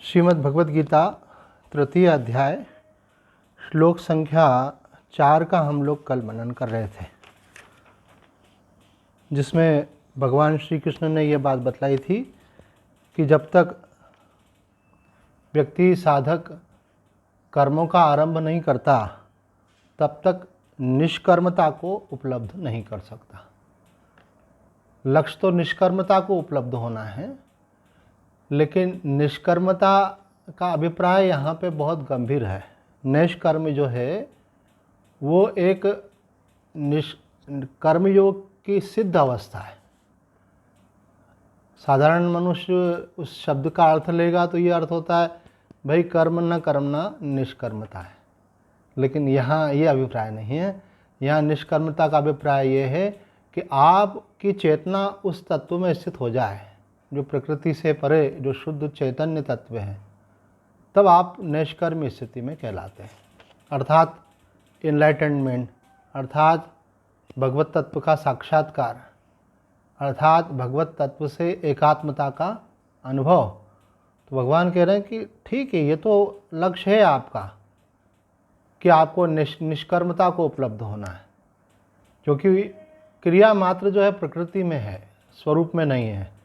श्रीमद् भगवद गीता तृतीय अध्याय श्लोक संख्या 4 का हम लोग कल मनन कर रहे थे, जिसमें भगवान श्री कृष्ण ने ये बात बतलाई थी कि जब तक व्यक्ति साधक कर्मों का आरंभ नहीं करता तब तक निष्कर्मता को उपलब्ध नहीं कर सकता। लक्ष्य तो निष्कर्मता को उपलब्ध होना है, लेकिन निष्कर्मता का अभिप्राय यहाँ पे बहुत गंभीर है। निष्कर्म जो है वो एक कर्मयोग की सिद्ध अवस्था है। साधारण मनुष्य उस शब्द का अर्थ लेगा तो ये अर्थ होता है भाई कर्म न कर्मना निष्कर्मता है, लेकिन यहाँ ये अभिप्राय नहीं है। यहाँ निष्कर्मता का अभिप्राय ये है कि आपकी चेतना उस तत्व में स्थित हो जाए जो प्रकृति से परे, जो शुद्ध चैतन्य तत्व है, तब आप निष्कर्म स्थिति में कहलाते हैं। अर्थात इनलाइटनमेंट, अर्थात भगवत तत्व का साक्षात्कार, अर्थात भगवत तत्व से एकात्मता का अनुभव। तो भगवान कह रहे हैं कि ठीक है, ये तो लक्ष्य है आपका कि आपको निष्कर्मता को उपलब्ध होना है, क्योंकि क्रिया मात्र जो है प्रकृति में है, स्वरूप में नहीं है,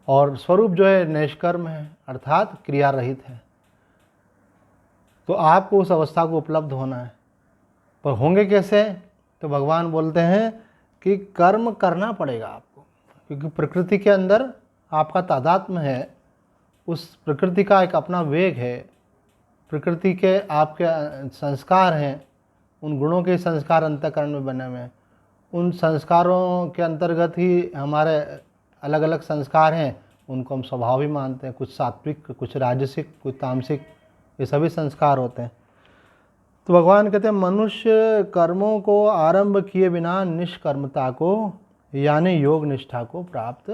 और स्वरूप जो है निष्कर्म है, अर्थात क्रिया रहित है। तो आपको उस अवस्था को उपलब्ध होना है, पर होंगे कैसे? तो भगवान बोलते हैं कि कर्म करना पड़ेगा आपको, क्योंकि प्रकृति के अंदर आपका तादात्म्य है, उस प्रकृति का एक अपना वेग है, प्रकृति के आपके संस्कार हैं, उन गुणों के संस्कार अंतःकरण में बने हुए हैं। उन संस्कारों के अंतर्गत ही हमारे अलग अलग संस्कार हैं, उनको हम स्वभाव ही मानते हैं। कुछ सात्विक, कुछ राजसिक, कुछ तामसिक, ये सभी संस्कार होते हैं। तो भगवान कहते हैं मनुष्य कर्मों को आरंभ किए बिना निष्कर्मता को यानी योग निष्ठा को प्राप्त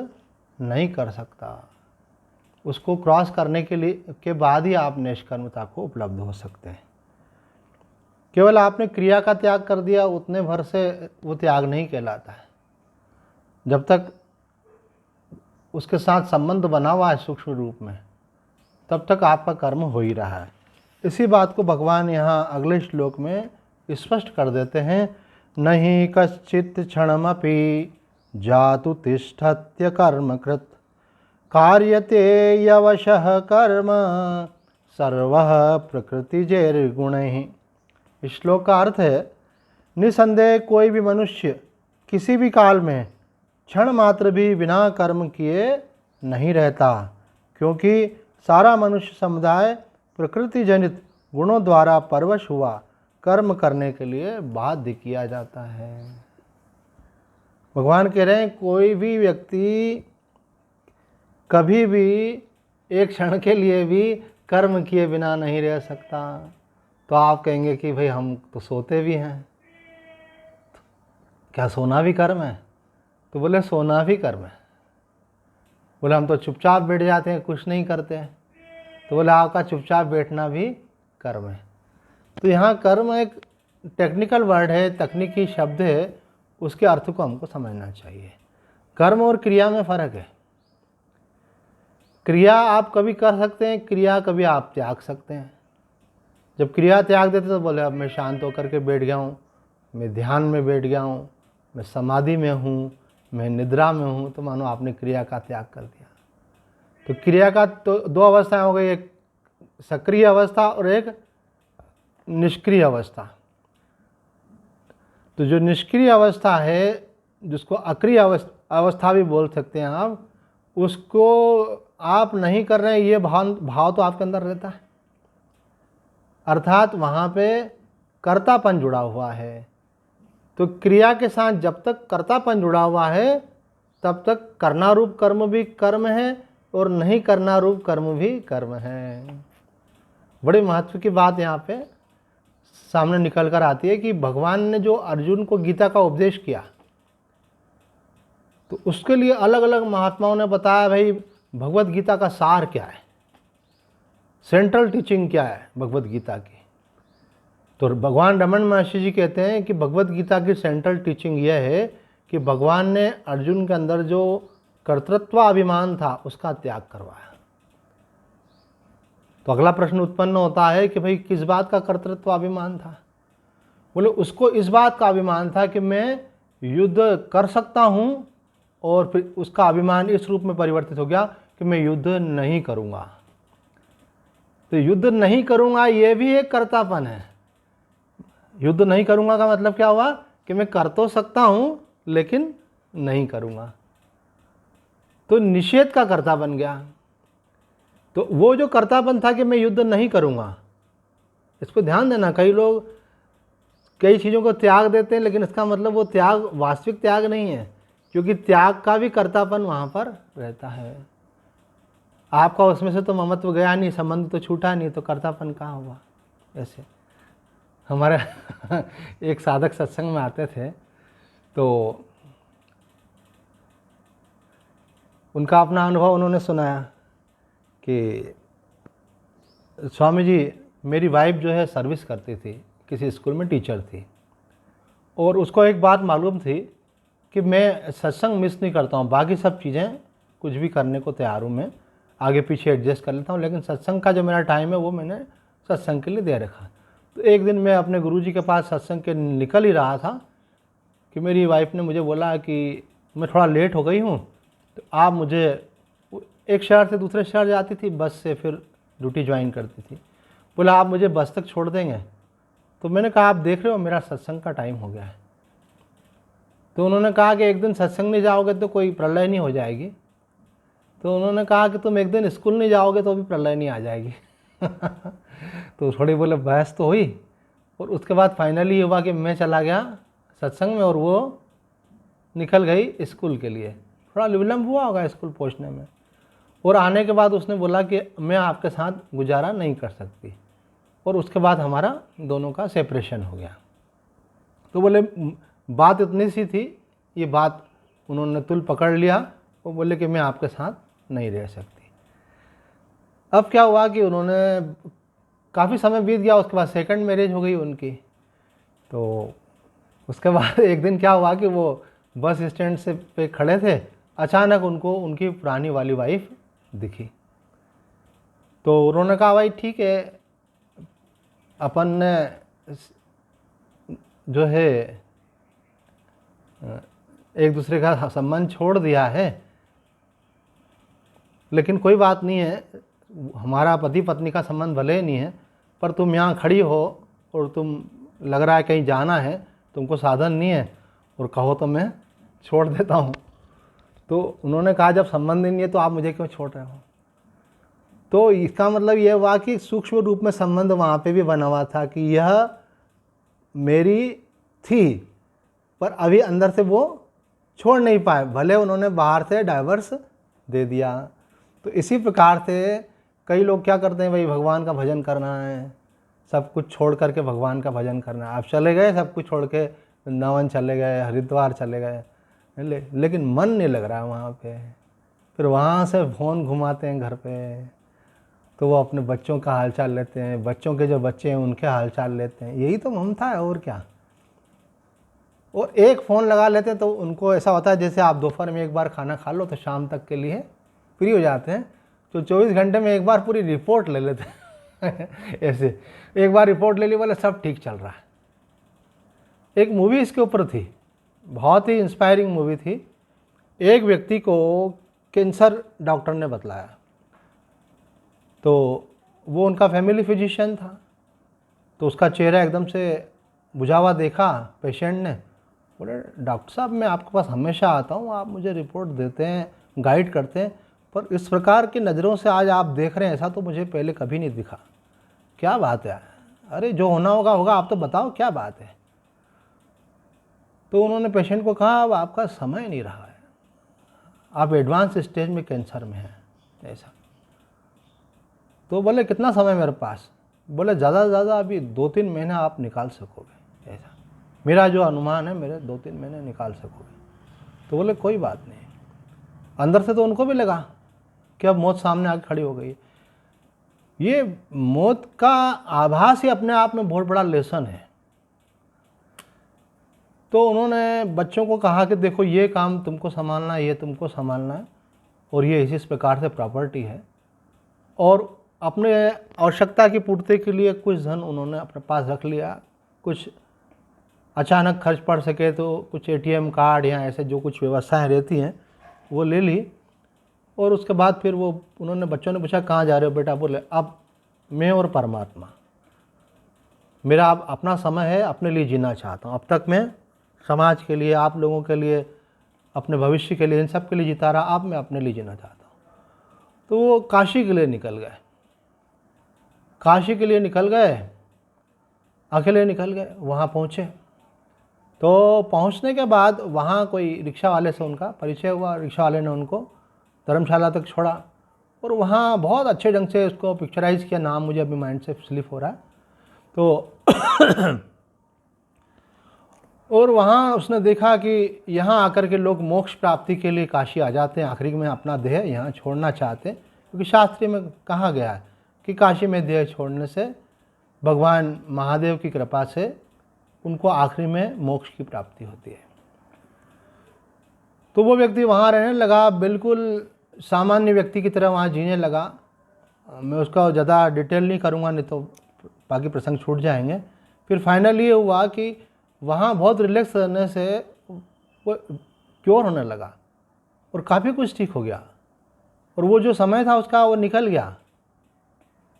नहीं कर सकता। उसको क्रॉस करने के बाद ही आप निष्कर्मता को उपलब्ध हो सकते हैं। केवल आपने क्रिया का त्याग कर दिया उतने भर से वो त्याग नहीं कहलाता है। जब तक उसके साथ संबंध बना हुआ है सूक्ष्म रूप में, तब तक आपका कर्म हो ही रहा है। इसी बात को भगवान यहाँ अगले श्लोक में स्पष्ट कर देते हैं। नहीं कश्चित् क्षणमपि जातु तिष्ठत्य कर्मकृत् कार्यते यवशः कर्म सर्वः प्रकृतिजैर्गुणैः। इस श्लोक का अर्थ है, निसंदेह कोई भी मनुष्य किसी भी काल में क्षण मात्र भी बिना कर्म किए नहीं रहता, क्योंकि सारा मनुष्य समुदाय प्रकृति जनित गुणों द्वारा परवश हुआ कर्म करने के लिए बाध्य किया जाता है। भगवान कह रहे हैं कोई भी व्यक्ति कभी भी एक क्षण के लिए भी कर्म किए बिना नहीं रह सकता। तो आप कहेंगे कि भाई हम तो सोते भी हैं, क्या सोना भी कर्म है? तो बोले सोना भी कर्म है। बोले हम तो चुपचाप बैठ जाते हैं, कुछ नहीं करते हैं। तो बोले आपका चुपचाप बैठना भी कर्म है। तो यहाँ कर्म एक टेक्निकल वर्ड है, तकनीकी शब्द है, उसके अर्थ को हमको समझना चाहिए। कर्म और क्रिया में फ़र्क है। क्रिया आप कभी कर सकते हैं, क्रिया कभी आप त्याग सकते हैं। जब क्रिया त्याग देते तो बोले अब मैं शांत होकर के बैठ गया हूँ, मैं ध्यान में बैठ गया हूँ, मैं समाधि में हूँ, मैं निद्रा में हूँ, तो मानो आपने क्रिया का त्याग कर दिया। तो क्रिया का तो दो अवस्थाएं हो गई, एक सक्रिय अवस्था और एक निष्क्रिय अवस्था। तो जो निष्क्रिय अवस्था है, जिसको अक्रिय अवस्था भी बोल सकते हैं आप, उसको आप नहीं कर रहे हैं ये भाव तो आपके अंदर रहता है, अर्थात वहाँ पे कर्तापन जुड़ा हुआ है। तो क्रिया के साथ जब तक कर्तापन जुड़ा हुआ है तब तक करना रूप कर्म भी कर्म है और नहीं करना रूप कर्म भी कर्म है। बड़े महत्व की बात यहाँ पे सामने निकल कर आती है कि भगवान ने जो अर्जुन को गीता का उपदेश किया, तो उसके लिए अलग अलग महात्माओं ने बताया भाई भगवत गीता का सार क्या है, सेंट्रल टीचिंग क्या है भगवत गीता की। तो भगवान रमन महर्षि जी कहते हैं कि भगवत गीता की सेंट्रल टीचिंग यह है कि भगवान ने अर्जुन के अंदर जो कर्तृत्वाभिमान था उसका त्याग करवाया। तो अगला प्रश्न उत्पन्न होता है कि भाई किस बात का कर्तृत्व अभिमान था? बोले उसको इस बात का अभिमान था कि मैं युद्ध कर सकता हूँ, और फिर उसका अभिमान इस रूप में परिवर्तित हो गया कि मैं युद्ध नहीं करूँगा। तो युद्ध नहीं करूँगा ये भी एक कर्तापन है। युद्ध नहीं करूँगा का मतलब क्या हुआ कि मैं कर तो सकता हूँ लेकिन नहीं करूँगा, तो निषेध का कर्ता बन गया। तो वो जो कर्तापन था कि मैं युद्ध नहीं करूँगा, इसको ध्यान देना। कई लोग कई चीज़ों को त्याग देते हैं, लेकिन इसका मतलब वो त्याग वास्तविक त्याग नहीं है, क्योंकि त्याग का भी कर्तापन वहाँ पर रहता है। आपका उसमें से तो ममत्व गया नहीं, संबंध तो छूटा नहीं, तो कर्तापन कहाँ हुआ? ऐसे हमारे एक साधक सत्संग में आते थे, तो उनका अपना अनुभव उन्होंने सुनाया कि स्वामी जी, मेरी वाइफ जो है सर्विस करती थी, किसी स्कूल में टीचर थी, और उसको एक बात मालूम थी कि मैं सत्संग मिस नहीं करता हूँ, बाकी सब चीज़ें कुछ भी करने को तैयार हूँ, मैं आगे पीछे एडजस्ट कर लेता हूँ, लेकिन सत्संग का जो मेरा टाइम है वो मैंने सत्संग के लिए दे रखा। तो एक दिन मैं अपने गुरुजी के पास सत्संग के निकल ही रहा था कि मेरी वाइफ ने मुझे बोला कि मैं थोड़ा लेट हो गई हूँ, तो आप मुझे, एक शहर से दूसरे शहर जाती थी बस से, फिर ड्यूटी ज्वाइन करती थी, बोला आप मुझे बस तक छोड़ देंगे? तो मैंने कहा आप देख रहे हो मेरा सत्संग का टाइम हो गया है। तो उन्होंने कहा कि एक दिन सत्संग नहीं जाओगे तो कोई प्रलय नहीं हो जाएगी? तो उन्होंने कहा कि तुम एक दिन स्कूल नहीं जाओगे तो भी प्रलय नहीं आ जाएगी। तो थोड़ी बोले बहस तो हुई, और उसके बाद फाइनली ये हुआ कि मैं चला गया सत्संग में और वो निकल गई स्कूल के लिए। थोड़ा विलम्ब हुआ होगा स्कूल पहुंचने में, और आने के बाद उसने बोला कि मैं आपके साथ गुजारा नहीं कर सकती, और उसके बाद हमारा दोनों का सेपरेशन हो गया। तो बोले बात इतनी सी थी, ये बात उन्होंने तुल पकड़ लिया, वो बोले कि मैं आपके साथ नहीं रह सकती। अब क्या हुआ कि उन्होंने, काफ़ी समय बीत गया, उसके बाद सेकंड मैरिज हो गई उनकी। तो उसके बाद एक दिन क्या हुआ कि वो बस स्टैंड से पे खड़े थे, अचानक उनको उनकी पुरानी वाली वाइफ दिखी। तो उन्होंने कहा भाई ठीक है, अपन ने जो है एक दूसरे का संबंध छोड़ दिया है, लेकिन कोई बात नहीं है, हमारा पति पत्नी का संबंध भले ही नहीं है, पर तुम यहाँ खड़ी हो और तुम लग रहा है कहीं जाना है, तुमको साधन नहीं है, और कहो तो मैं छोड़ देता हूँ। तो उन्होंने कहा जब संबंध ही नहीं है तो आप मुझे क्यों छोड़ रहे हो? तो इसका मतलब यह हुआ कि सूक्ष्म रूप में संबंध वहाँ पे भी बना हुआ था कि यह मेरी थी, पर अभी अंदर से वो छोड़ नहीं पाए, भले उन्होंने बाहर से डाइवर्स दे दिया। तो इसी प्रकार से कई लोग क्या करते हैं, भाई भगवान का भजन करना है, सब कुछ छोड़ करके भगवान का भजन करना है। आप चले गए सब कुछ छोड़ के, वृंदावन चले गए, हरिद्वार चले गए, लेकिन मन नहीं लग रहा है वहाँ पे। फिर वहाँ से फ़ोन घुमाते हैं घर पे, तो वो अपने बच्चों का हालचाल लेते हैं, बच्चों के जो बच्चे हैं उनके हालचाल लेते हैं। यही तो ममता है, और क्या। और एक फ़ोन लगा लेते हैं तो उनको ऐसा होता है जैसे आप दोपहर में एक बार खाना खा लो तो शाम तक के लिए फ्री हो जाते हैं, तो 24 घंटे में एक बार पूरी रिपोर्ट ले लेते हैं। ऐसे एक बार रिपोर्ट ले ली, बोले सब ठीक चल रहा है। एक मूवी इसके ऊपर थी, बहुत ही इंस्पायरिंग मूवी थी। एक व्यक्ति को कैंसर डॉक्टर ने बतलाया, तो वो उनका फैमिली फिजिशियन था, तो उसका चेहरा एकदम से बुझा हुआ देखा पेशेंट ने, बोले डॉक्टर साहब मैं आपके पास हमेशा आता हूँ, आप मुझे रिपोर्ट देते हैं, गाइड करते हैं, पर इस प्रकार की नज़रों से आज आप देख रहे हैं ऐसा तो मुझे पहले कभी नहीं दिखा। क्या बात है? अरे जो होना होगा होगा, आप तो बताओ क्या बात है। तो उन्होंने पेशेंट को कहा अब आपका समय नहीं रहा है, आप एडवांस स्टेज में कैंसर में हैं, ऐसा। तो बोले कितना समय मेरे पास? बोले ज़्यादा से ज़्यादा अभी 2-3 महीने आप निकाल सकोगे, ऐसा मेरा जो अनुमान है, मेरे 2-3 महीने निकाल सकोगे। तो बोले कोई बात नहीं। अंदर से तो उनको भी लगा कि अब मौत सामने आके खड़ी हो गई। ये मौत का आभास ही अपने आप में बहुत बड़ा लेसन है। तो उन्होंने बच्चों को कहा कि देखो ये काम तुमको संभालना है, ये तुमको संभालना है, और ये इस प्रकार से प्रॉपर्टी है, और अपने आवश्यकता की पूर्ति के लिए कुछ धन उन्होंने अपने पास रख लिया, कुछ अचानक खर्च पड़ सके तो कुछ एटीएम कार्ड या ऐसे जो कुछ व्यवस्थाएं रहती हैं वो ले ली। और उसके बाद फिर वो उन्होंने बच्चों ने पूछा कहाँ जा रहे हो बेटा? बोले अब मैं और परमात्मा, मेरा अब अपना समय है, अपने लिए जीना चाहता हूँ। अब तक मैं समाज के लिए, आप लोगों के लिए, अपने भविष्य के लिए, इन सब के लिए जीता रहा, अब मैं अपने लिए जीना चाहता हूँ। तो वो काशी के लिए निकल गए, काशी के लिए निकल गए, अकेले निकल गए। वहाँ पहुँचे तो पहुँचने के बाद वहाँ कोई रिक्शा वाले से उनका परिचय हुआ। रिक्शा वाले ने उनको धर्मशाला तक छोड़ा और वहाँ बहुत अच्छे ढंग से उसको पिक्चराइज किया। नाम मुझे अभी माइंड से स्लिप हो रहा है। तो और वहाँ उसने देखा कि यहाँ आकर के लोग मोक्ष प्राप्ति के लिए काशी आ जाते हैं, आखिरी में अपना देह यहाँ छोड़ना चाहते हैं, क्योंकि शास्त्र में कहा गया है कि काशी में देह छोड़ने से भगवान महादेव की कृपा से उनको आखिरी में मोक्ष की प्राप्ति होती है। तो वो व्यक्ति वहाँ रहने लगा, बिल्कुल सामान्य व्यक्ति की तरह वहाँ जीने लगा। मैं उसका ज़्यादा डिटेल नहीं करूँगा, नहीं तो बाकी प्रसंग छूट जाएंगे। फिर फाइनली ये हुआ कि वहाँ बहुत रिलैक्स रहने से वो क्योर होने लगा और काफ़ी कुछ ठीक हो गया। और वो जो समय था उसका वो निकल गया।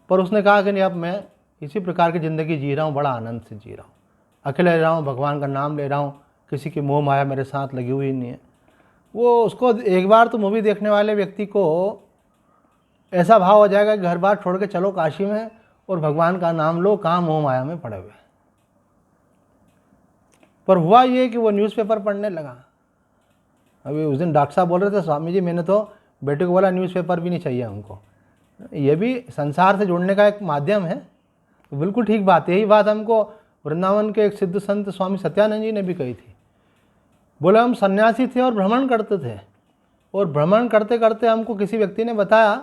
पर उसने कहा कि नहीं, अब मैं इसी प्रकार की ज़िंदगी जी रहा हूँ, बड़ा आनंद से जी रहा हूँ, अकेले रह रहा हूँ, भगवान का नाम ले रहा हूँ, किसी की मोह माया मेरे साथ लगी हुई नहीं है। वो उसको एक बार तो मूवी देखने वाले व्यक्ति को ऐसा भाव हो जाएगा कि घर बार छोड़ के चलो काशी में और भगवान का नाम लो, कहाँ मोह माया में पड़े हुए। पर हुआ ये कि वो न्यूज़पेपर पढ़ने लगा। अभी उस दिन डॉक्टर साहब बोल रहे थे, स्वामी जी मैंने तो बेटे को बोला न्यूज़पेपर भी नहीं चाहिए हमको, ये भी संसार से जुड़ने का एक माध्यम है। तो बिल्कुल ठीक बात है। यही बात हमको वृंदावन के एक सिद्ध संत स्वामी सत्यानंद जी ने भी कही थी। बोले हम सन्यासी थे और भ्रमण करते थे, और भ्रमण करते करते हमको किसी व्यक्ति ने बताया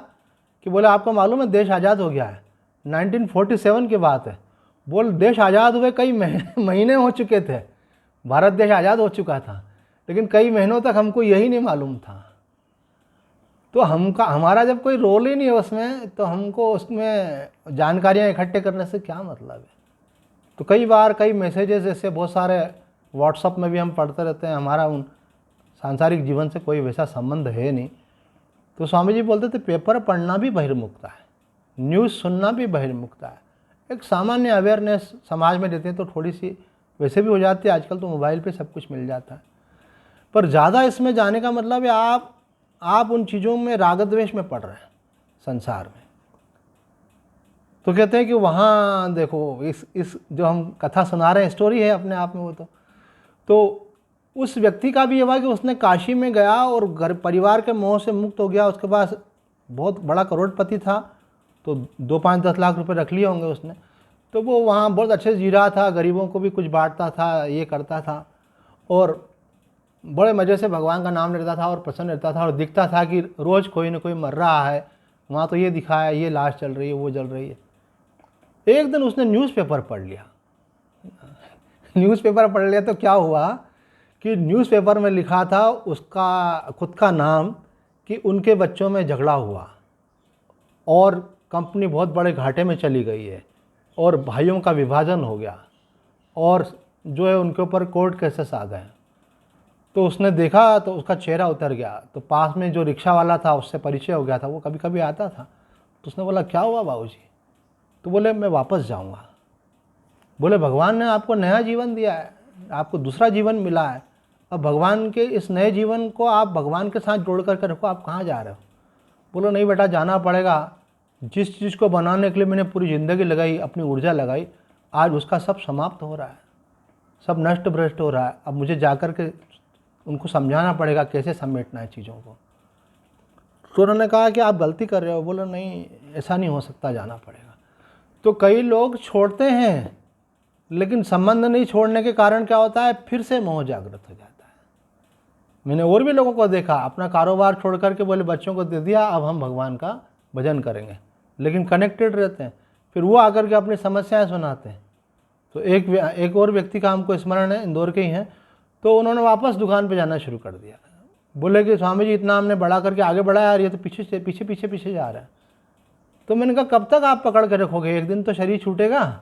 कि बोले आपको मालूम है देश आज़ाद हो गया है। 1947 की बात है। बोल देश आज़ाद हुए कई महीने हो चुके थे, भारत देश आज़ाद हो चुका था, लेकिन कई महीनों तक हमको यही नहीं मालूम था। तो हमारा जब कोई रोल ही नहीं है उसमें, तो हमको उसमें जानकारियाँ इकट्ठे करने से क्या मतलब है। तो कई बार कई मैसेजेस ऐसे बहुत सारे व्हाट्सअप में भी हम पढ़ते रहते हैं, हमारा उन सांसारिक जीवन से कोई वैसा संबंध है नहीं। तो स्वामी जी बोलते थे पेपर पढ़ना भी बहिर्मुखता है, न्यूज़ सुनना भी बहिर्मुखता है। एक सामान्य अवेयरनेस समाज में देते हैं तो थोड़ी सी वैसे भी हो जाती है। आजकल तो मोबाइल पे सब कुछ मिल जाता है। पर ज़्यादा इसमें जाने का मतलब है आप उन चीज़ों में राग द्वेष में पड़ रहे हैं संसार में। तो कहते हैं कि वहाँ देखो इस जो हम कथा सुना रहे हैं स्टोरी है अपने आप में वो। तो उस व्यक्ति का भी ये हुआ कि उसने काशी में गया और घर परिवार के मोह से मुक्त हो गया। उसके पास बहुत बड़ा करोड़पति था, तो 2-5-10 लाख रुपए रख लिए होंगे उसने। तो वो वहाँ बहुत अच्छे से जी रहा था, गरीबों को भी कुछ बांटता था, ये करता था, और बड़े मज़े से भगवान का नाम लेता था और प्रसन्न रहता था। और दिखता था कि रोज़ कोई ना कोई मर रहा है, वहाँ तो ये दिखा है, ये लाश चल रही है, वो जल रही है। एक दिन उसने न्यूज़पेपर पढ़ लिया। न्यूज़पेपर पढ़ लिया तो क्या हुआ कि न्यूज़पेपर में लिखा था उसका खुद का नाम, कि उनके बच्चों में झगड़ा हुआ और कंपनी बहुत बड़े घाटे में चली गई है और भाइयों का विभाजन हो गया और जो है उनके ऊपर कोर्ट केसेस आ गए। तो उसने देखा तो उसका चेहरा उतर गया। तो पास में जो रिक्शा वाला था उससे परिचय हो गया था, वो कभी कभी आता था। तो उसने बोला क्या हुआ बाबूजी? तो बोले मैं वापस जाऊंगा। बोले भगवान ने आपको नया जीवन दिया है, आपको दूसरा जीवन मिला है, अब भगवान के इस नए जीवन को आप भगवान के साथ जोड़ करके रखो, आप कहाँ जा रहे हो? बोलो नहीं बेटा जाना पड़ेगा, जिस चीज़ को बनाने के लिए मैंने पूरी ज़िंदगी लगाई, अपनी ऊर्जा लगाई, आज उसका सब समाप्त हो रहा है, सब नष्ट भ्रष्ट हो रहा है। अब मुझे जाकर के उनको समझाना पड़ेगा कैसे समेटना है चीज़ों को। तो उन्होंने कहा कि आप गलती कर रहे हो। बोलो नहीं ऐसा नहीं हो सकता, जाना पड़ेगा। तो कई लोग छोड़ते हैं, लेकिन संबंध नहीं छोड़ने के कारण क्या होता है, फिर से मोह जागृत हो जाता है। मैंने और भी लोगों को देखा, अपना कारोबार छोड़ करके बोले बच्चों को दे दिया, अब हम भगवान का भजन करेंगे, लेकिन कनेक्टेड रहते हैं। फिर वो आकर के अपनी समस्याएं सुनाते हैं। तो एक और व्यक्ति का हमको स्मरण है, इंदौर के ही हैं। तो उन्होंने वापस दुकान पे जाना शुरू कर दिया। बोले कि स्वामी जी इतना हमने बढ़ा करके आगे बढ़ाया यार, ये तो पीछे जा रहा है। तो मैंने कहा कब तक आप पकड़ के रखोगे, एक दिन तो शरीर छूटेगा।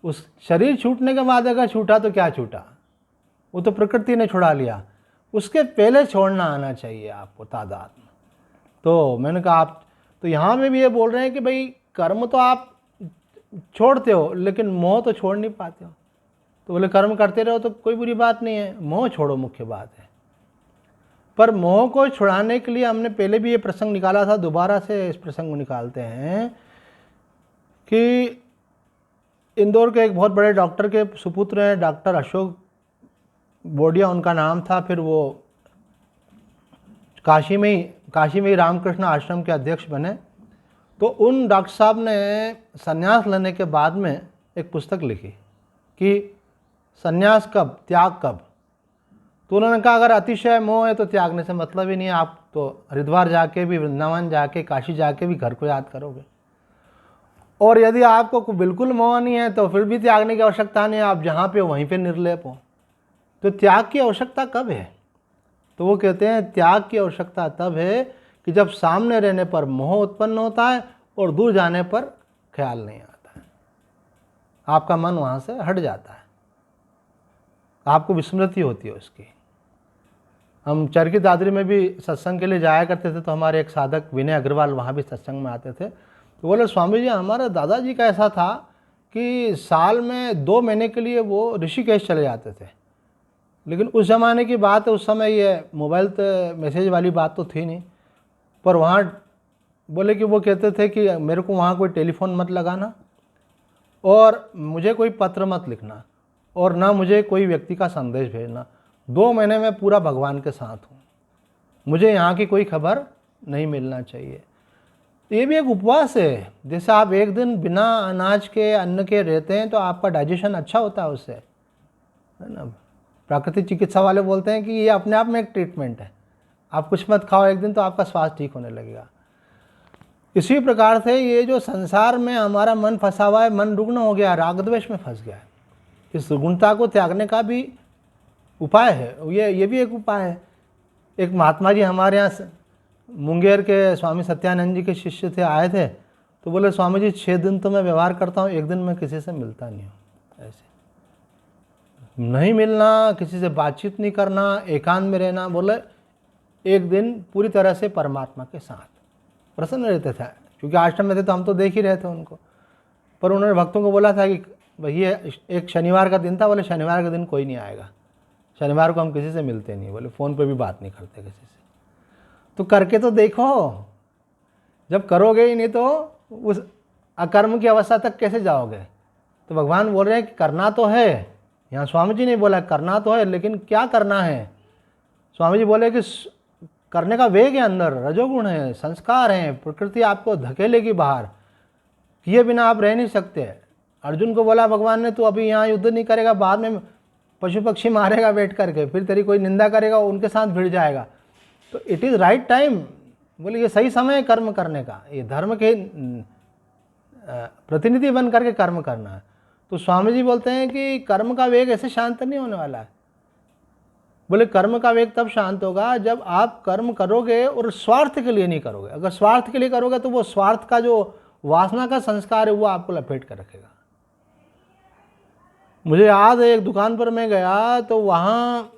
उस शरीर छूटने के बाद अगर छूटा तो क्या छूटा, वो तो प्रकृति ने छुड़ा लिया, उसके पहले छोड़ना आना चाहिए आपको तादाद में। तो मैंने कहा आप तो यहाँ में भी ये बोल रहे हैं कि भाई कर्म तो आप छोड़ते हो लेकिन मोह तो छोड़ नहीं पाते हो। तो बोले कर्म करते रहो तो कोई बुरी बात नहीं है, मोह छोड़ो मुख्य बात है। पर मोह को छुड़ाने के लिए हमने पहले भी ये प्रसंग निकाला था, दोबारा से इस प्रसंग को निकालते हैं कि इंदौर के एक बहुत बड़े डॉक्टर के सुपुत्र हैं, डॉक्टर अशोक बोडिया उनका नाम था। फिर वो काशी में ही रामकृष्ण आश्रम के अध्यक्ष बने। तो उन डॉक्टर साहब ने संन्यास लेने के बाद में एक पुस्तक लिखी कि संन्यास कब, त्याग कब। तो उन्होंने कहा अगर अतिशय मोह है तो त्यागने से मतलब ही नहीं है, आप तो हरिद्वार जाके भी, वृंदावन जाके, काशी जाके भी घर को याद करोगे। और यदि आपको बिल्कुल मोह नहीं है तो फिर भी त्यागने की आवश्यकता नहीं है, आप जहाँ पे हो वहीं पे निर्लेप हो। तो त्याग की आवश्यकता कब है? तो वो कहते हैं त्याग की आवश्यकता तब है कि जब सामने रहने पर मोह उत्पन्न होता है और दूर जाने पर ख्याल नहीं आता है, आपका मन वहाँ से हट जाता है, आपको विस्मृति होती है उसकी। हम चरखी दादरी में भी सत्संग के लिए जाया करते थे, तो हमारे एक साधक विनय अग्रवाल वहाँ भी सत्संग में आते थे। तो बोले स्वामी जी हमारे दादाजी का ऐसा था कि साल में 2 महीने के लिए वो ऋषिकेश चले जाते थे। लेकिन उस ज़माने की बात है, उस समय ये मोबाइल तो मैसेज वाली बात तो थी नहीं। पर वहाँ बोले कि वो कहते थे कि मेरे को वहाँ कोई टेलीफोन मत लगाना और मुझे कोई पत्र मत लिखना और ना मुझे कोई व्यक्ति का संदेश भेजना। 2 महीने में पूरा भगवान के साथ हूँ, मुझे यहाँ की कोई खबर नहीं मिलना चाहिए। ये भी एक उपवास है। जैसे आप एक दिन बिना अनाज के, अन्न के रहते हैं तो आपका डाइजेशन अच्छा होता है उससे, है ना। प्राकृतिक चिकित्सा वाले बोलते हैं कि ये अपने आप में एक ट्रीटमेंट है, आप कुछ मत खाओ एक दिन तो आपका स्वास्थ्य ठीक होने लगेगा। इसी प्रकार से ये जो संसार में हमारा मन फंसा हुआ है, मन रुग्ण हो गया, राग द्वेष में फंस गया है, इस रुग्णता को त्यागने का भी उपाय है। ये भी एक उपाय है। एक महात्मा जी हमारे यहाँ मुंगेर के स्वामी सत्यानंद जी के शिष्य थे, आए थे। तो बोले स्वामी जी 6 दिन तो मैं व्यवहार करता हूँ, एक दिन मैं किसी से मिलता नहीं हूँ। ऐसे नहीं मिलना, किसी से बातचीत नहीं करना, एकांत में रहना। बोले एक दिन पूरी तरह से परमात्मा के साथ प्रसन्न रहते थे, क्योंकि आश्रम में थे तो हम तो देख ही रहे थे उनको। पर उन्होंने भक्तों को बोला था कि भैया एक शनिवार का दिन था, बोले शनिवार के दिन कोई नहीं आएगा, शनिवार को हम किसी से मिलते नहीं, बोले फ़ोन पे भी बात नहीं करते किसी से। तो करके तो देखो, जब करोगे ही नहीं तो उस अकर्म की अवस्था तक कैसे जाओगे। तो भगवान बोल रहे हैं कि करना तो है, यहाँ स्वामी जी ने बोला करना तो है, लेकिन क्या करना है। स्वामी जी बोले कि करने का वेग है अंदर, रजोगुण है, संस्कार हैं, प्रकृति आपको धकेलेगी बाहर, किए बिना आप रह नहीं सकते। अर्जुन को बोला भगवान ने, तू अभी यहाँ युद्ध नहीं करेगा, बाद में पशु पक्षी मारेगा बैठ करके, फिर तेरी कोई निंदा करेगा उनके साथ भिड़ जाएगा। तो इट इज़ राइट टाइम, बोले ये सही समय है कर्म करने का, ये धर्म के प्रतिनिधि बन करके कर्म करना है। तो स्वामी जी बोलते हैं कि कर्म का वेग ऐसे शांत नहीं होने वाला है। बोले कर्म का वेग तब शांत होगा जब आप कर्म करोगे और स्वार्थ के लिए नहीं करोगे। अगर स्वार्थ के लिए करोगे तो वो स्वार्थ का जो वासना का संस्कार है वो आपको लपेट कर रखेगा। मुझे याद है एक दुकान पर मैं गया तो वहाँ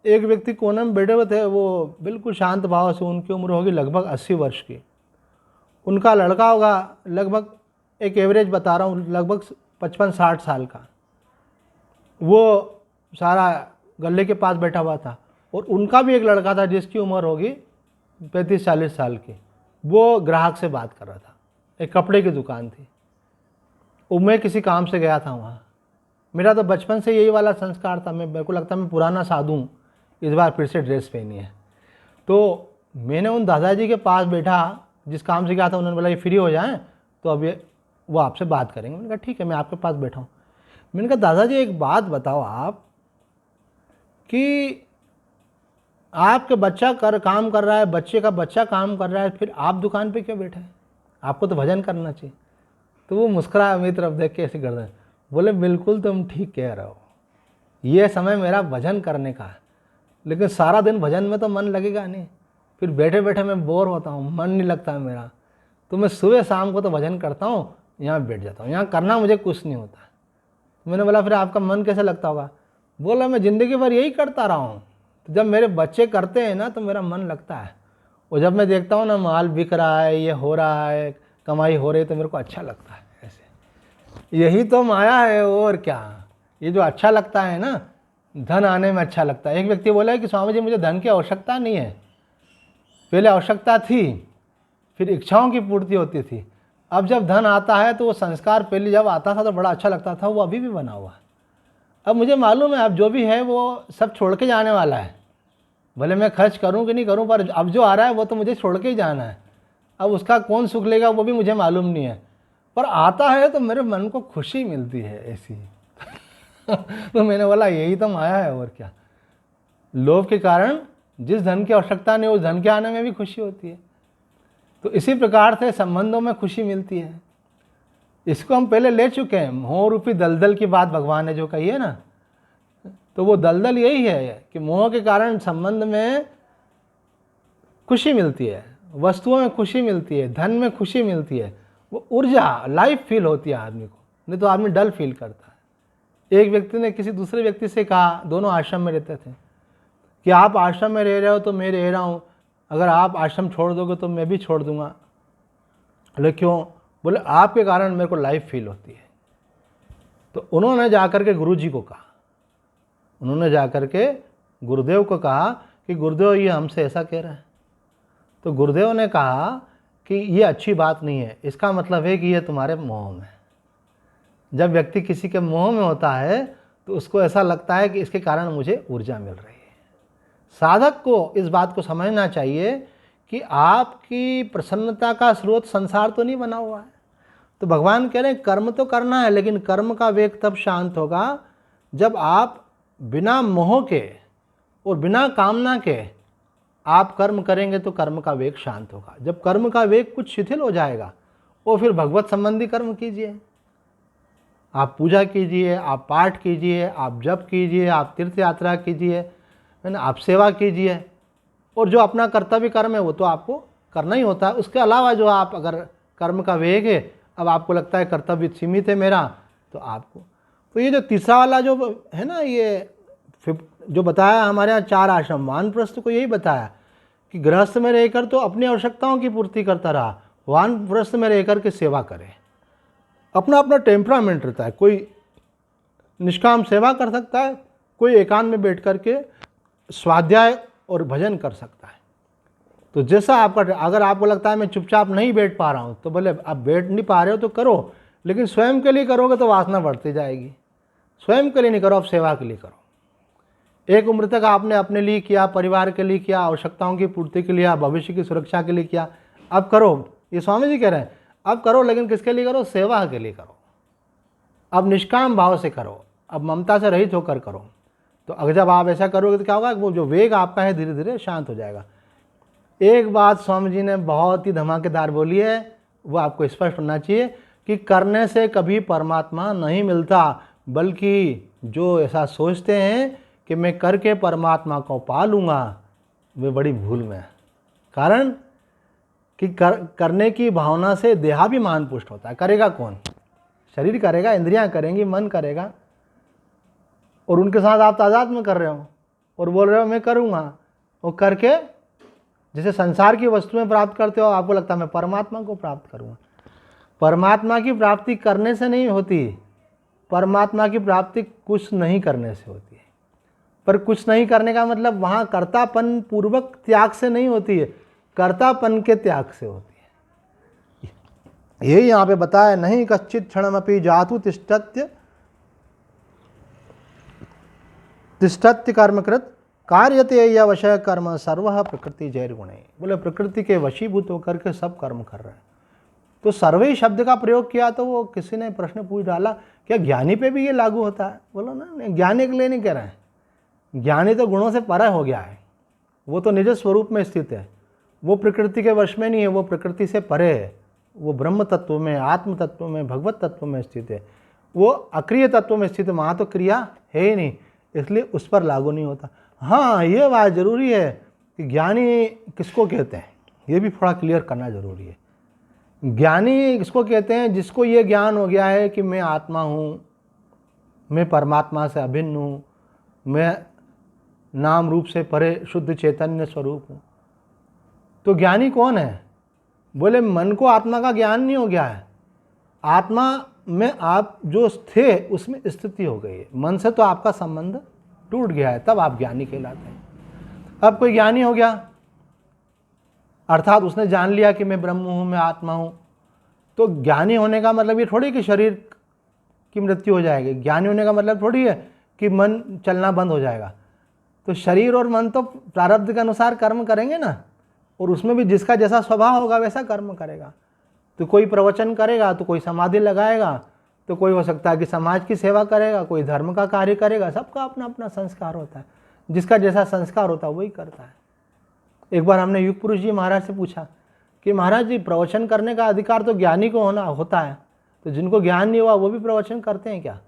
एक व्यक्ति कोने में बैठे हुए थे, वो बिल्कुल शांत भाव से, उनकी उम्र होगी लगभग 80 वर्ष की। उनका लड़का होगा लगभग, एक एवरेज बता रहा हूँ, लगभग 55-60 साल का। वो सारा गले के पास बैठा हुआ था और उनका भी एक लड़का था जिसकी उम्र होगी 35-40 साल की। वो ग्राहक से बात कर रहा था, एक कपड़े की दुकान थी। मैं किसी काम से गया था वहाँ। मेरा तो बचपन से यही वाला संस्कार था, मेरे को लगता है मैं पुराना साधु हूँ, इस बार फिर से ड्रेस पहनी है। तो मैंने उन दादाजी के पास बैठा जिस काम से गया था, उन्होंने बोला ये फ्री हो जाएं तो अब ये वो आपसे बात करेंगे। मैंने कहा ठीक है, मैं आपके पास बैठा हूँ। मैंने कहा दादाजी एक बात बताओ आप कि आपके बच्चा काम कर रहा है, बच्चे का बच्चा काम कर रहा है, फिर आप दुकान पे क्यों बैठे हैं, आपको तो भजन करना चाहिए। तो वो मुस्कुराया मेरी तरफ देख के ऐसे गर्दन, बोले बिल्कुल तुम ठीक कह रहे हो, ये समय मेरा भजन करने का है, लेकिन सारा दिन भजन में तो मन लगेगा नहीं, फिर बैठे बैठे मैं बोर होता हूँ, मन नहीं लगता मेरा। तो मैं सुबह शाम को तो भजन करता हूँ, यहाँ बैठ जाता हूँ, यहाँ करना मुझे कुछ नहीं होता। तो मैंने बोला फिर आपका मन कैसे लगता होगा? बोला मैं ज़िंदगी भर यही करता रहा हूँ, तो जब मेरे बच्चे करते हैं ना तो मेरा मन लगता है। और जब मैं देखता हूँ ना माल बिक रहा है, ये हो रहा है, कमाई हो रही है, तो मेरे को अच्छा लगता है। ऐसे यही तो माया है, और क्या। ये जो अच्छा लगता है ना, धन आने में अच्छा लगता है। एक व्यक्ति बोला है कि स्वामी जी मुझे धन की आवश्यकता नहीं है, पहले आवश्यकता थी, फिर इच्छाओं की पूर्ति होती थी, अब जब धन आता है तो वो संस्कार पहले जब आता था तो बड़ा अच्छा लगता था, वो अभी भी बना हुआ। अब मुझे मालूम है अब जो भी है वो सब छोड़ के जाने वाला है, भले मैं खर्च करूं कि नहीं करूं, पर अब जो आ रहा है वो तो मुझे छोड़ के ही जाना है। अब उसका कौन सुख लेगा वो भी मुझे मालूम नहीं है, पर आता है तो मेरे मन को खुशी मिलती है ऐसी। तो मैंने बोला यही तो माया है, और क्या। लोभ के कारण जिस धन की आवश्यकता नहीं उस धन के आने में भी खुशी होती है। तो इसी प्रकार से संबंधों में खुशी मिलती है। इसको हम पहले ले चुके हैं। मोह रूपी दलदल की बात भगवान ने जो कही है ना, तो वो दलदल यही है कि मोह के कारण संबंध में खुशी मिलती है, वस्तुओं में खुशी मिलती है, धन में खुशी मिलती है, वो ऊर्जा लाइफ फील होती है आदमी को, नहीं तो आदमी डल फील करता है। एक व्यक्ति ने किसी दूसरे व्यक्ति से कहा, दोनों आश्रम में रहते थे, कि आप आश्रम में रह रहे हो तो मैं रह रहा हूँ, अगर आप आश्रम छोड़ दोगे तो मैं भी छोड़ दूंगा। बोले क्यों? बोले आपके कारण मेरे को लाइफ फील होती है। तो उन्होंने जाकर के गुरुजी को कहा, उन्होंने जाकर के गुरुदेव को कहा कि गुरुदेव ये हमसे ऐसा कह रहा है। तो गुरुदेव ने कहा कि ये अच्छी बात नहीं है, इसका मतलब है कि ये तुम्हारे मोह में है। जब व्यक्ति किसी के मोह में होता है तो उसको ऐसा लगता है कि इसके कारण मुझे ऊर्जा मिल रही है। साधक को इस बात को समझना चाहिए कि आपकी प्रसन्नता का स्रोत संसार तो नहीं बना हुआ है। तो भगवान कह रहे हैं कर्म तो करना है, लेकिन कर्म का वेग तब शांत होगा जब आप बिना मोह के और बिना कामना के आप कर्म करेंगे, तो कर्म का वेग शांत होगा। जब कर्म का वेग कुछ शिथिल हो जाएगा वो फिर भगवत संबंधी कर्म कीजिए, आप पूजा कीजिए, आप पाठ कीजिए, आप जप कीजिए, आप तीर्थ यात्रा कीजिए, है ना, आप सेवा कीजिए। और जो अपना कर्तव्य कर्म है वो तो आपको करना ही होता है। उसके अलावा जो आप अगर कर्म का वेग है, अब आपको लगता है कर्तव्य सीमित है मेरा, तो आपको तो ये जो तीसरा वाला जो है ना, ये जो बताया हमारे यहाँ 4 आश्रम, वानप्रस्थ को यही बताया कि गृहस्थ में रहकर तो अपनी आवश्यकताओं की पूर्ति करता रहा, वानप्रस्थ में रहकर के सेवा करे। अपना अपना टेम्परामेंट रहता है, कोई निष्काम सेवा कर सकता है, कोई एकांत में बैठ करके स्वाध्याय और भजन कर सकता है। तो जैसा आपका, अगर आपको लगता है मैं चुपचाप नहीं बैठ पा रहा हूँ, तो बोले आप बैठ नहीं पा रहे हो तो करो, लेकिन स्वयं के लिए करोगे तो वासना बढ़ती जाएगी। स्वयं के लिए नहीं करो, आप सेवा के लिए करो। एक उम्र तक आपने अपने लिए किया, परिवार के लिए किया, आवश्यकताओं की पूर्ति के लिए, भविष्य की सुरक्षा के लिए किया, अब करो। ये स्वामी जी कह रहे हैं अब करो, लेकिन किसके लिए करो? सेवा के लिए करो। अब निष्काम भाव से करो, अब ममता से रहित होकर करो। तो अगर जब आप ऐसा करोगे तो क्या होगा? वो जो वेग आपका है धीरे धीरे शांत हो जाएगा। एक बात स्वामी जी ने बहुत ही धमाकेदार बोली है, वो आपको स्पष्ट होना चाहिए कि करने से कभी परमात्मा नहीं मिलता, बल्कि जो ऐसा सोचते हैं कि मैं करके परमात्मा को पा लूँगा, वे बड़ी भूल में है। कारण कि करने की भावना से देहाभिमान पुष्ट होता है। करेगा कौन? शरीर करेगा, इंद्रियां करेंगी, मन करेगा, और उनके साथ आप तादाद में कर रहे हो और बोल रहे हो मैं करूँगा। वो करके जैसे संसार की वस्तुएं प्राप्त करते हो, आपको लगता है मैं परमात्मा को प्राप्त करूँगा। परमात्मा की प्राप्ति करने से नहीं होती, परमात्मा की प्राप्ति कुछ नहीं करने से होती है। पर कुछ नहीं करने का मतलब वहाँ कर्तापन पूर्वक त्याग से नहीं होती है, कर्तापन के त्याग से होती है। यही यहाँ पे बताया, नहीं कच्चित क्षणमपि जातु तिष्ठत्य कर्मकृत कार्यते यवशय कर्म सर्व प्रकृति जैर गुणे। बोले प्रकृति के वशीभूत होकर के सब कर्म कर रहे हैं। तो सर्वे शब्द का प्रयोग किया तो वो किसी ने प्रश्न पूछ डाला, क्या ज्ञानी पे भी ये लागू होता है? बोलो ना, ज्ञानी के लिए नहीं कह रहे हैं। ज्ञानी तो गुणों से परे हो गया है, वो तो निज स्वरूप में स्थित है, वो प्रकृति के वश में नहीं है, वो प्रकृति से परे है, वो ब्रह्म तत्व में, आत्म तत्व में, भगवत तत्व में स्थित है, वो अक्रिय तत्व में स्थित है। वहाँ तो क्रिया है ही नहीं, इसलिए उस पर लागू नहीं होता। हाँ, ये बात जरूरी है कि ज्ञानी किसको कहते हैं, ये भी थोड़ा क्लियर करना जरूरी है। ज्ञानी इसको कहते हैं जिसको ये ज्ञान हो गया है कि मैं आत्मा हूँ, मैं परमात्मा से अभिन्न हूँ, मैं नाम रूप से परे शुद्ध चैतन्य स्वरूप हूँ। तो ज्ञानी कौन है? बोले मन को आत्मा का ज्ञान नहीं हो गया है, आत्मा में आप जो थे उसमें स्थिति हो गई है, मन से तो आपका संबंध टूट गया है, तब आप ज्ञानी कहलाते हैं। अब कोई ज्ञानी हो गया अर्थात उसने जान लिया कि मैं ब्रह्म हूँ, मैं आत्मा हूँ, तो ज्ञानी होने का मतलब ये थोड़ी कि शरीर की मृत्यु हो जाएगी। ज्ञानी होने का मतलब थोड़ी है कि मन चलना बंद हो जाएगा। तो शरीर और मन तो प्रारब्ध के अनुसार कर्म करेंगे ना, और उसमें भी जिसका जैसा स्वभाव होगा वैसा कर्म करेगा। तो कोई प्रवचन करेगा, तो कोई समाधि लगाएगा, तो कोई हो सकता है कि समाज की सेवा करेगा, कोई धर्म का कार्य करेगा। सबका अपना अपना संस्कार होता है, जिसका जैसा संस्कार होता है वही करता है। एक बार हमने युग पुरुष जी महाराज से पूछा कि महाराज जी, प्रवचन करने का अधिकार तो ज्ञानी को होता है, तो जिनको ज्ञान नहीं हुआ वो भी प्रवचन करते हैं क्या?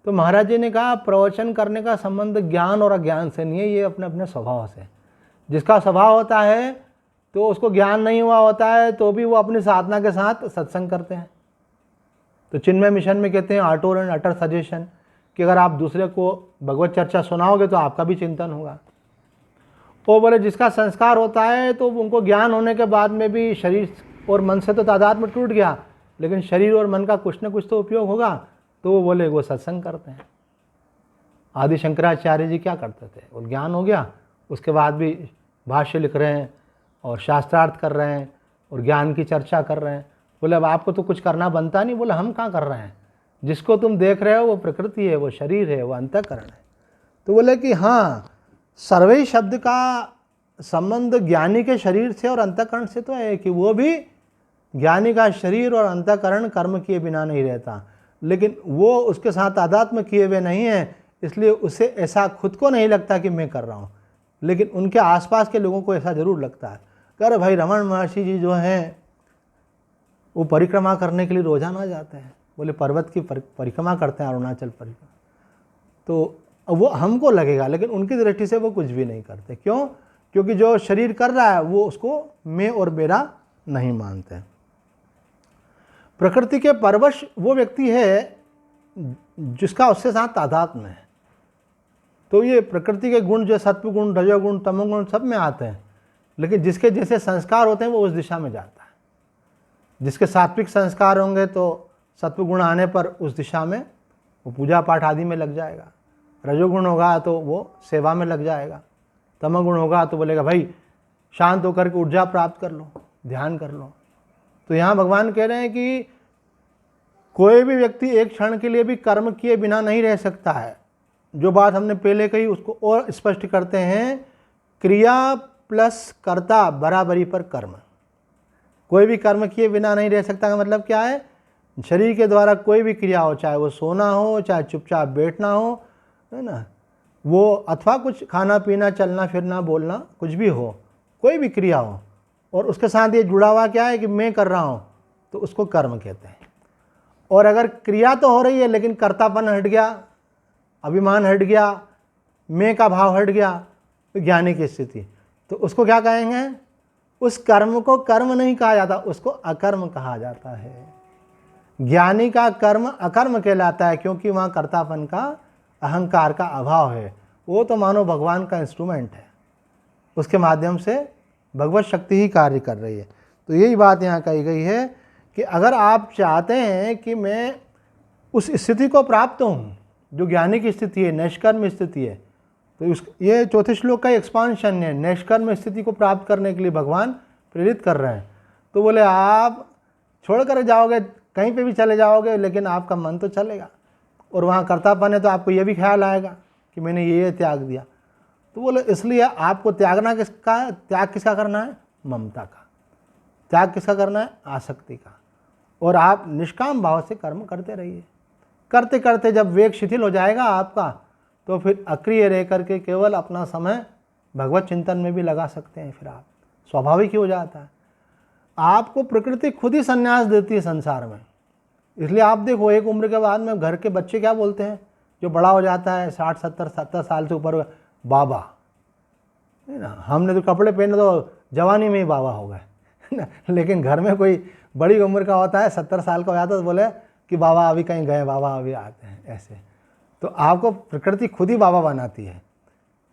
तो महाराज जी ने कहा, प्रवचन करने का संबंध ज्ञान और अज्ञान से नहीं है, ये अपने अपने स्वभाव से। जिसका स्वभाव होता है तो उसको ज्ञान नहीं हुआ होता है तो भी वो अपनी साधना के साथ सत्संग करते हैं। तो चिन्मय मिशन में कहते हैं ऑटो एंड अटर सजेशन, कि अगर आप दूसरे को भगवत चर्चा सुनाओगे तो आपका भी चिंतन होगा। वो बोले जिसका संस्कार होता है तो उनको ज्ञान होने के बाद में भी शरीर और मन से तो तादात्म्य टूट गया, लेकिन शरीर और मन का कुछ न कुछ तो उपयोग होगा, तो वो बोले वो सत्संग करते हैं। आदि शंकराचार्य जी क्या करते थे? वो ज्ञान हो गया, उसके बाद भी भाष्य लिख रहे हैं और शास्त्रार्थ कर रहे हैं और ज्ञान की चर्चा कर रहे हैं। बोले अब आपको तो कुछ करना बनता नहीं। बोले हम कहाँ कर रहे हैं, जिसको तुम देख रहे हो वो प्रकृति है, वो शरीर है, वो अंतःकरण है। तो बोले कि हाँ, सर्वे शब्द का संबंध ज्ञानी के शरीर से और अंतःकरण से तो है कि वो भी ज्ञानी का शरीर और अंतःकरण कर्म किए बिना नहीं रहता, लेकिन वो उसके साथ आध्यात्म किए हुए नहीं है, इसलिए उसे ऐसा खुद को नहीं लगता कि मैं कर रहा हूँ, लेकिन उनके आसपास के लोगों को ऐसा ज़रूर लगता है। अरे भाई, रमन महर्षि जी जो हैं वो परिक्रमा करने के लिए रोजाना जाते हैं। बोले पर्वत की परिक्रमा करते हैं, अरुणाचल परिक्रमा। तो वो हमको लगेगा, लेकिन उनकी दृष्टि से वो कुछ भी नहीं करते। क्यों? क्योंकि जो शरीर कर रहा है वो उसको मैं और मेरा नहीं मानते। प्रकृति के परवश वो व्यक्ति है जिसका उसके साथ तादात्म्य है। तो ये प्रकृति के गुण जो सत्व गुण, रजोगुण, तमोगुण सब में आते हैं, लेकिन जिसके जैसे संस्कार होते हैं वो उस दिशा में जाता है। जिसके सात्विक संस्कार होंगे तो सत्व गुण आने पर उस दिशा में वो पूजा पाठ आदि में लग जाएगा। रजोगुण होगा तो वो सेवा में लग जाएगा। तमोगुण होगा तो बोलेगा भाई शांत होकर के ऊर्जा प्राप्त कर लो, ध्यान कर लो। तो यहाँ भगवान कह रहे हैं कि कोई भी व्यक्ति एक क्षण के लिए भी कर्म किए बिना नहीं रह सकता है। जो बात हमने पहले कही उसको और स्पष्ट करते हैं, क्रिया प्लस कर्ता बराबरी पर कर्म। कोई भी कर्म किए बिना नहीं रह सकता का मतलब क्या है? शरीर के द्वारा कोई भी क्रिया हो, चाहे वो सोना हो, चाहे चुपचाप बैठना हो, है ना, वो अथवा कुछ खाना पीना, चलना फिरना, बोलना, कुछ भी हो, कोई भी क्रिया हो, और उसके साथ ये जुड़ा हुआ क्या है कि मैं कर रहा हूँ, तो उसको कर्म कहते हैं। और अगर क्रिया तो हो रही है लेकिन कर्तापन हट गया, अभिमान हट गया, मैं का भाव हट गया, तो ज्ञानी की स्थिति, तो उसको क्या कहेंगे? उस कर्म को कर्म नहीं कहा जाता, उसको अकर्म कहा जाता है। ज्ञानी का कर्म अकर्म कहलाता है, क्योंकि वहाँ कर्तापन का, अहंकार का अभाव है। वो तो मानो भगवान का इंस्ट्रूमेंट है, उसके माध्यम से भगवत शक्ति ही कार्य कर रही है। तो यही बात यहाँ कही गई है कि अगर आप चाहते हैं कि मैं उस स्थिति को प्राप्त हूँ जो ज्ञानी की स्थिति है, निष्कर्म स्थिति है, तो ये चौथे श्लोक का एक्सपांशन है। निष्कर्म स्थिति को प्राप्त करने के लिए भगवान प्रेरित कर रहे हैं। तो बोले आप छोड़ कर जाओगे, कहीं पे भी चले जाओगे, लेकिन आपका मन तो चलेगा, और वहाँ कर्तापन है तो आपको ये भी ख्याल आएगा कि मैंने ये त्याग दिया। तो बोले इसलिए आपको त्यागना किसका है? त्याग किसका करना है? ममता का। त्याग किसका करना है? आसक्ति का। और आप निष्काम भाव से कर्म करते रहिए। करते करते जब वेग शिथिल हो जाएगा आपका, तो फिर अक्रिय रह करके केवल अपना समय भगवत चिंतन में भी लगा सकते हैं। फिर आप स्वाभाविक ही हो जाता है। आपको प्रकृति खुद ही संन्यास देती है संसार में। इसलिए आप देखो, एक उम्र के बाद में घर के बच्चे क्या बोलते हैं, जो बड़ा हो जाता है 60-70 साल से ऊपर, बाबा, है ना। हमने तो कपड़े पहने तो जवानी में ही बाबा हो गए, है ना, लेकिन घर में कोई बड़ी उम्र का होता है, 70 साल का हो जाता है तो बोले कि बाबा अभी कहीं गए, बाबा अभी आते हैं, ऐसे। तो आपको प्रकृति खुद ही बाबा बनाती है।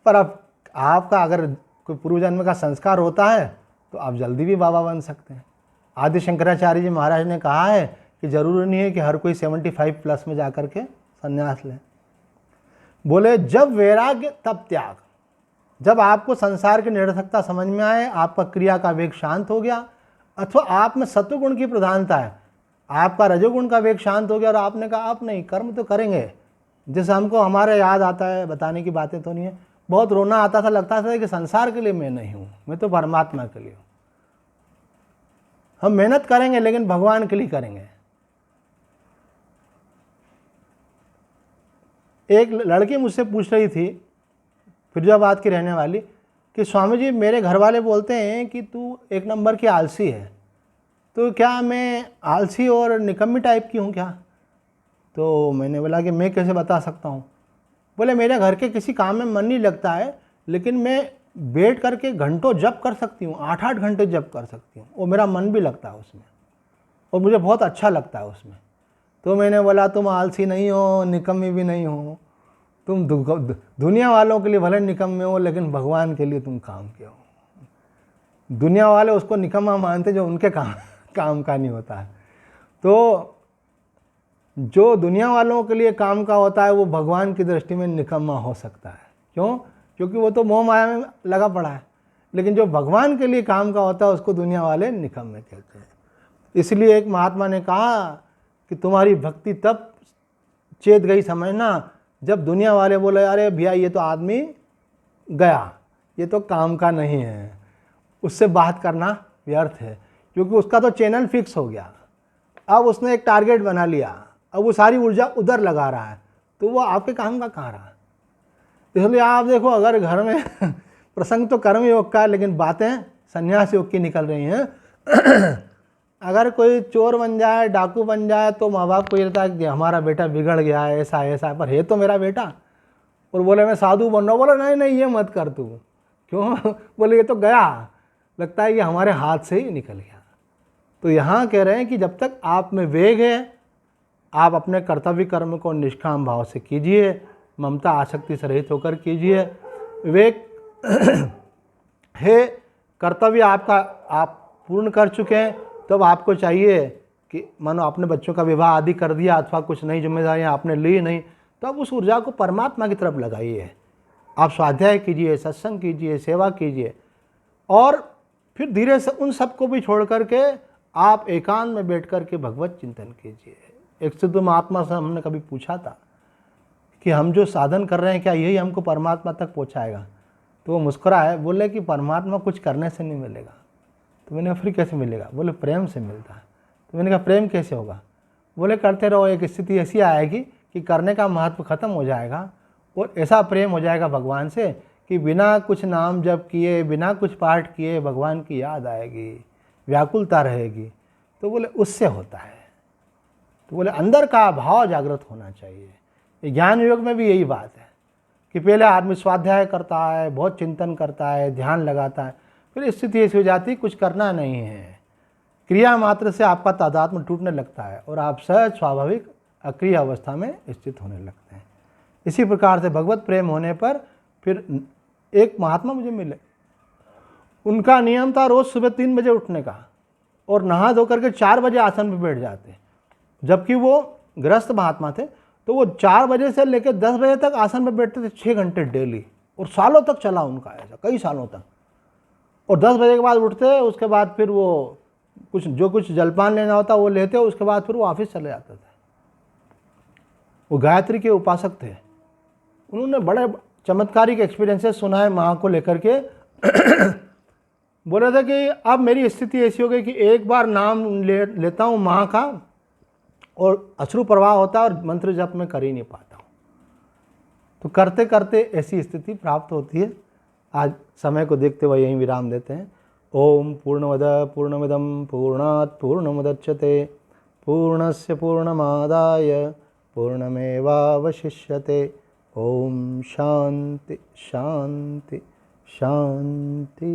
पर अब आपका अगर कोई पूर्व जन्म का संस्कार होता है तो आप जल्दी भी बाबा बन सकते हैं। आदि शंकराचार्य जी महाराज ने कहा है कि जरूरी नहीं है कि हर कोई 75 प्लस में जाकर के संन्यास ले। बोले जब वैराग्य तब त्याग। जब आपको संसार की निरर्थकता समझ में आए, आपका क्रिया का वेग शांत हो गया, अथवा आप में सत्वगुण की प्रधानता है, आपका रजोगुण का वेग शांत हो गया और आपने कहा आप नहीं, कर्म तो करेंगे। जैसे हमको हमारे याद आता है, बताने की बातें तो नहीं है, बहुत रोना आता था, लगता था कि संसार के लिए मैं नहीं हूँ, मैं तो परमात्मा के लिए हूँ। हम मेहनत करेंगे लेकिन भगवान के लिए करेंगे। एक लड़की मुझसे पूछ रही थी, फिरोजाबाद की रहने वाली, कि स्वामी जी मेरे घर वाले बोलते हैं कि तू एक नंबर की आलसी है, तो क्या मैं आलसी और निकम्मी टाइप की हूँ क्या? तो मैंने बोला कि मैं कैसे बता सकता हूँ। बोले मेरे घर के किसी काम में मन नहीं लगता है, लेकिन मैं बैठ करके घंटों जप कर सकती हूँ, 8-8 घंटे जप कर सकती हूँ, और मेरा मन भी लगता है उसमें, और मुझे बहुत अच्छा लगता है उसमें। तो मैंने बोला तुम आलसी नहीं हो, निकम्मी भी नहीं हो, तुम दुनिया वालों के लिए भले निकम्मे हो, लेकिन भगवान के लिए तुम काम के हो। दुनिया वाले उसको निकम्मा मानते जो उनके काम का नहीं होता है। तो जो दुनिया वालों के लिए काम का होता है वो भगवान की दृष्टि में निकम्मा हो सकता है। क्यों? क्योंकि वो तो मोह माया में लगा पड़ा है। लेकिन जो भगवान के लिए काम का होता है उसको दुनिया वाले निकम्मे कहते हैं। इसलिए एक महात्मा ने कहा कि तुम्हारी भक्ति तब चेत गई, समझना, जब दुनिया वाले बोले अरे भैया ये तो आदमी गया, ये तो काम का नहीं है, उससे बात करना व्यर्थ है, क्योंकि उसका तो चैनल फिक्स हो गया। अब उसने एक टारगेट बना लिया, अब वो सारी ऊर्जा उधर लगा रहा है, तो वो आपके काम का कहाँ रहा। इसलिए आप देखो, अगर घर में प्रसंग तो कर्म योग का है लेकिन बातें संन्यास योग की निकल रही हैं। अगर कोई चोर बन जाए, डाकू बन जाए, तो माँ बाप को ये रहता है कि हमारा बेटा बिगड़ गया है, ऐसा ऐसा, पर है तो मेरा बेटा। और बोले मैं साधु बन रहा हूँ, बोले नहीं नहीं ये मत कर तू। क्यों? बोले ये तो गया, लगता है कि हमारे हाथ से ही निकल गया। तो यहाँ कह रहे हैं कि जब तक आप में वेग है, आप अपने कर्तव्य कर्म को निष्काम भाव से कीजिए, ममता आसक्ति से रहित होकर कीजिए। वेग है, कर्तव्य आपका आप पूर्ण कर चुके हैं, तब आपको चाहिए कि मानो अपने बच्चों का विवाह आदि कर दिया, अथवा कुछ नई जिम्मेदारियां आपने ली नहीं, तो अब उस ऊर्जा को परमात्मा की तरफ लगाइए। आप स्वाध्याय कीजिए, सत्संग कीजिए, सेवा कीजिए, और फिर धीरे से उन सबको भी छोड़ करके आप एकांत में बैठ कर के भगवत चिंतन कीजिए। एक सिद्ध महात्मा से हमने कभी पूछा था कि हम जो साधन कर रहे हैं क्या यही हमको परमात्मा तक पहुंचाएगा? तो वो मुस्कुराए, बोले कि परमात्मा कुछ करने से नहीं मिलेगा। तो मैंने फिर कैसे मिलेगा? बोले प्रेम से मिलता है। तो मैंने कहा प्रेम कैसे होगा? बोले करते रहो, एक स्थिति ऐसी आएगी कि करने का महत्व खत्म हो जाएगा, और ऐसा प्रेम हो जाएगा भगवान से कि बिना कुछ नाम जप किए, बिना कुछ पाठ किए भगवान की याद आएगी, व्याकुलता रहेगी। तो बोले उससे होता है। तो बोले अंदर का भाव जागृत होना चाहिए। ज्ञान योग में भी यही बात है कि पहले आदमी स्वाध्याय करता है, बहुत चिंतन करता है, ध्यान लगाता है, फिर स्थिति ऐसी हो जाती है कुछ करना नहीं है, क्रिया मात्र से आपका तादात्म्य टूटने लगता है और आप सहज स्वाभाविक अक्रिय अवस्था में स्थित होने लगते हैं। इसी प्रकार से भगवत प्रेम होने पर फिर एक महात्मा मुझे मिले, उनका नियम था रोज सुबह 3 बजे उठने का, और नहा धो करके 4 बजे आसन पर बैठ जाते। जबकि वो गृहस्थ महात्मा थे, तो वो 4 बजे से लेकर 10 बजे तक आसन पर बैठते थे, 6 घंटे डेली, और सालों तक चला उनका ऐसा, कई सालों तक। और 10 बजे के बाद उठते, उसके बाद फिर वो कुछ जलपान लेना होता वो लेते, उसके बाद फिर वो ऑफिस चले जाते थे। वो गायत्री के उपासक थे। उन्होंने बड़े चमत्कारिक एक्सपीरियंसेस सुना है माँ को लेकर के। बोले थे कि अब मेरी स्थिति ऐसी हो गई कि एक बार नाम लेता हूँ माँ का और अश्रु प्रवाह होता है और मंत्र जप में कर ही नहीं पाता हूँ। तो करते करते ऐसी स्थिति प्राप्त होती है। आज समय को देखते हुए यहीं विराम देते हैं। ओम पूर्णमद पूर्णमिदं पूर्णात् पूर्णमुदच्यते पूर्णस्य पूर्णमादाय पूर्णमेवावशिष्यते। ओम शांति शांति शांति।